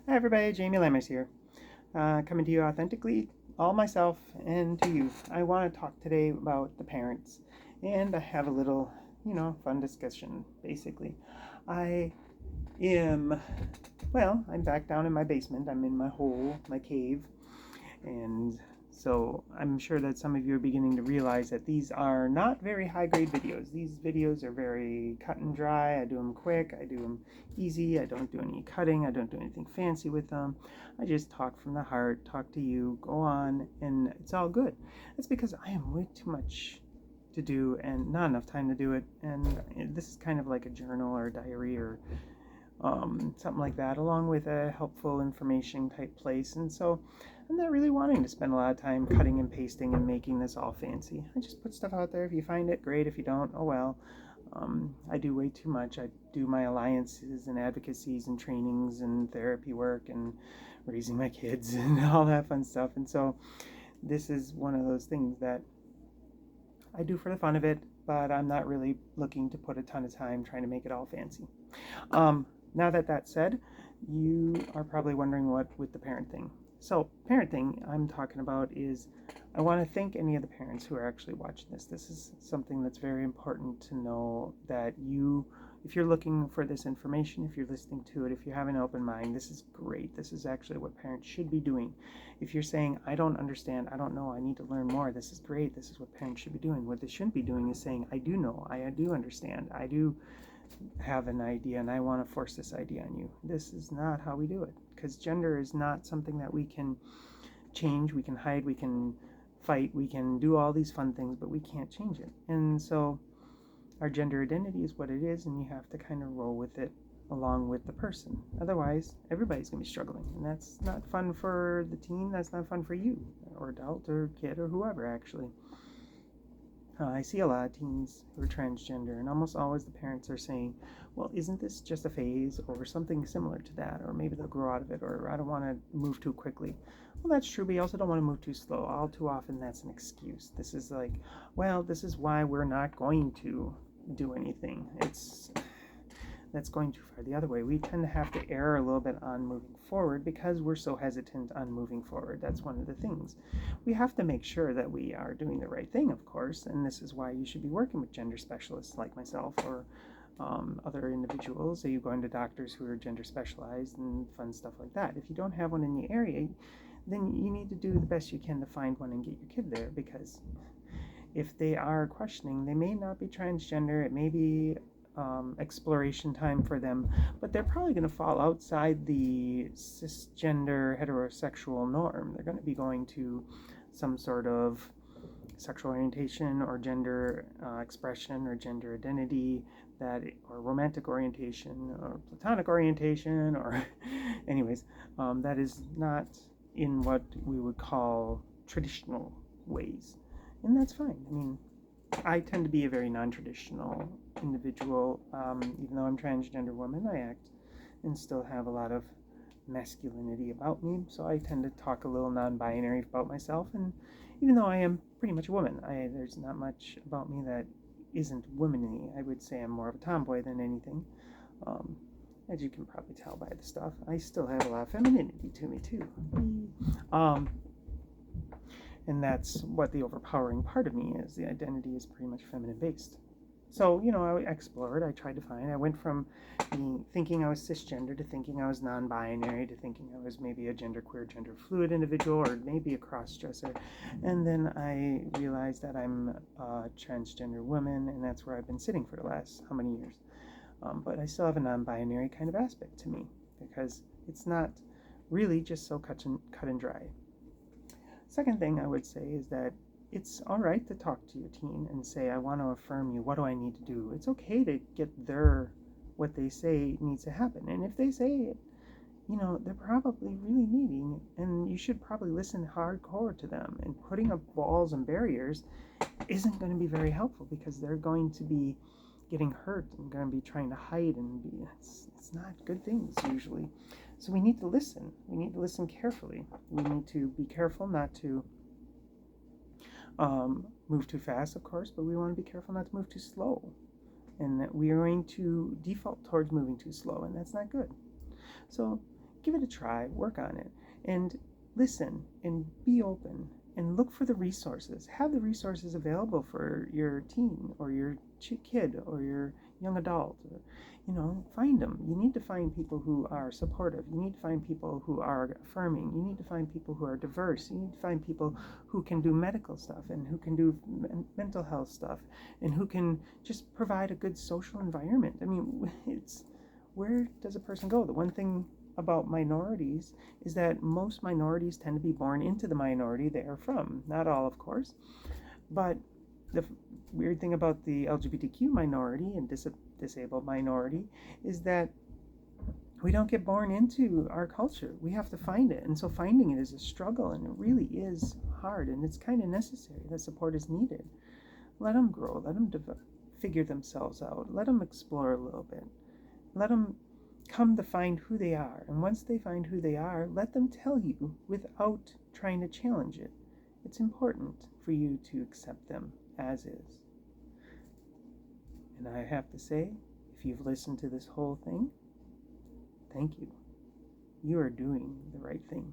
Hi everybody, Jamie Lammers here, coming to you authentically, all myself and to you. I want to talk today about the parents, and I have a little, fun discussion, basically. I am, I'm back down in my basement. I'm in my hole, my cave, and so I'm sure that some of you are beginning to realize that these are not very high grade videos. These videos are very cut and dry. I do them quick, I do them easy, I don't do any cutting, I don't do anything fancy with them. I just talk from the heart, talk to you, go on, and it's all good. That's because I am way too much to do and not enough time to do it. And this is kind of like a journal or a diary or something like that, along with a helpful information type place. And so I'm not really wanting to spend a lot of time cutting and pasting and making this all fancy. I just put stuff out there. If you find it, great. If you don't, oh well. I do way too much. I do my alliances and advocacies and trainings and therapy work and raising my kids and all that fun stuff. And so this is one of those things that I do for the fun of it, but I'm not really looking to put a ton of time trying to make it all fancy. Now that that's said, you are probably wondering what with the parent thing. So parenting I'm talking about is, I want to thank any of the parents who are actually watching this. This is something that's very important to know, that you, if you're looking for this information, if you're listening to it, if you have an open mind, this is great. This is actually what parents should be doing. If you're saying, I don't understand, I don't know, I need to learn more, this is great. This is what parents should be doing. What they shouldn't be doing is saying, I do know, I do understand, I do have an idea and I want to force this idea on you. This is not how we do it, because gender is not something that we can change, we can hide, we can fight, we can do all these fun things, but we can't change it. And so our gender identity is what it is, and you have to kind of roll with it along with the person. Otherwise, everybody's going to be struggling, and that's not fun for the teen, that's not fun for you, or adult, or kid, or whoever, actually. I see a lot of teens who are transgender, and almost always the parents are saying, well, isn't this just a phase or something similar to that? Or maybe they'll grow out of it, or I don't want to move too quickly. Well, that's true, but you also don't want to move too slow. All too often, that's an excuse. This is like, well, this is why we're not going to do anything. That's going too far the other way. We tend to have to err a little bit on moving forward because we're so hesitant on moving forward. That's one of the things. We have to make sure that we are doing the right thing, of course, and this is why you should be working with gender specialists like myself, or other individuals. Are you going to doctors who are gender specialized and fun stuff like that? If you don't have one in the area, then you need to do the best you can to find one and get your kid there, because if they are questioning, they may not be transgender. It may be exploration time for them, but they're probably going to fall outside the cisgender heterosexual norm. They're going to be going to some sort of sexual orientation or gender expression or gender identity, that, or romantic orientation or platonic orientation, or anyways, that is not in what we would call traditional ways, and that's fine. I mean, I tend to be a very non-traditional individual. Even though I'm transgender woman, I act and still have a lot of masculinity about me, so I tend to talk a little non-binary about myself. And even though I am pretty much a woman, there's not much about me that isn't womanly. I would say I'm more of a tomboy than anything. As you can probably tell by the stuff, I still have a lot of femininity to me too. And that's what the overpowering part of me is. The identity is pretty much feminine based. So, I explored, I tried to find, I went from thinking I was cisgender to thinking I was non-binary to thinking I was maybe a genderqueer, gender fluid individual, or maybe a cross-dresser. And then I realized that I'm a transgender woman, and that's where I've been sitting for the last how many years. But I still have a non-binary kind of aspect to me, because it's not really just so cut and dry. Second thing I would say is that it's all right to talk to your teen and say, I want to affirm you. What do I need to do? It's okay to get what they say needs to happen. And if they say it, they're probably really needing, and you should probably listen hardcore to them. And putting up walls and barriers isn't going to be very helpful, because they're going to be getting hurt and going to be trying to hide, and it's not good things usually. So we need to listen. We need to listen carefully. We need to be careful not to move too fast, of course, but we want to be careful not to move too slow. And that we are going to default towards moving too slow, and that's not good. So give it a try, work on it, and listen and be open and look for the resources. Have the resources available for your teen or your kid or your young adult. Find them. You need to find people who are supportive. You need to find people who are affirming. You need to find people who are diverse. You need to find people who can do medical stuff and who can do mental health stuff and who can just provide a good social environment. I mean, where does a person go? The one thing about minorities is that most minorities tend to be born into the minority they are from. Not all, of course, but the weird thing about the LGBTQ minority and disabled minority is that we don't get born into our culture. We have to find it. And so finding it is a struggle, and it really is hard, and it's kind of necessary. That support is needed. Let them grow. Let them figure themselves out. Let them explore a little bit. Let them come to find who they are. And once they find who they are, let them tell you without trying to challenge it. It's important for you to accept them as is. And I have to say, if you've listened to this whole thing, thank you. You are doing the right thing.